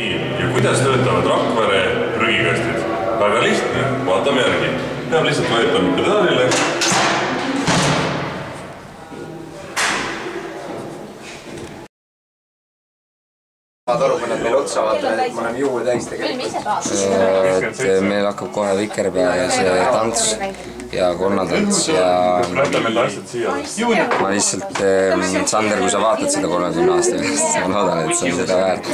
nii, ja kuidas töötavad Rakvere prügikastid? Väga lihtne, vaatame järgi. Peab lihtsalt vajutama pedaalile. Torupäne meil otsa vaatame, et ma olen juurde täis tegelikult. Meil hakkab kohe Vikerpea ja see tants ja konnatants ja ma lihtsalt, Sander, kui sa vaatad seda 30 aasta pärast, ma loodan, et see on seda väärt.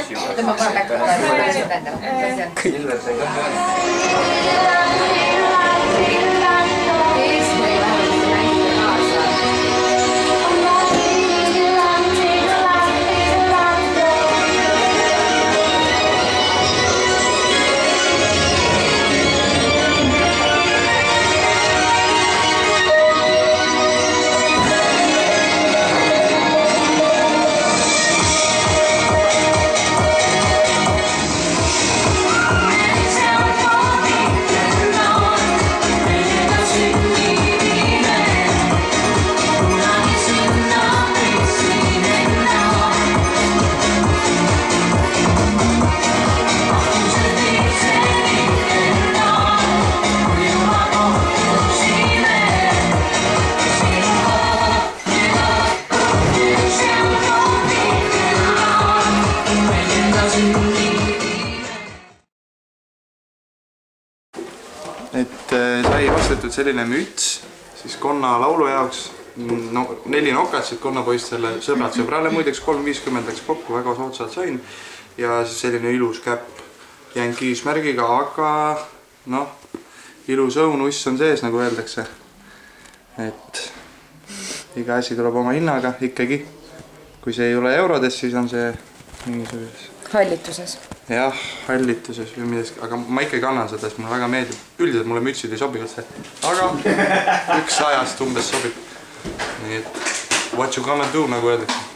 Sai ostetud selline müts siis Konna laulu jaoks, 4 nokatsit konnapoistele, sõbrad sõbrale, muideks 3,50 läks kokku, väga soodsalt sain ja siis selline ilus käpp Yankees märgiga, aga noh, ilus õunuss on sees, nagu öeldakse, et iga asi tuleb oma hinnaga ikkagi, kui see ei ole eurodes, siis on see mingisuguses hallituses. Jah, hallituses või midagi, aga ma ikkagi annan seda, sest mulle väga meeldib. Üldiselt mulle mütsid ei sobi üldse, aga 1 100 umbes sobib. Nii et what you gonna do, nagu öeldakse.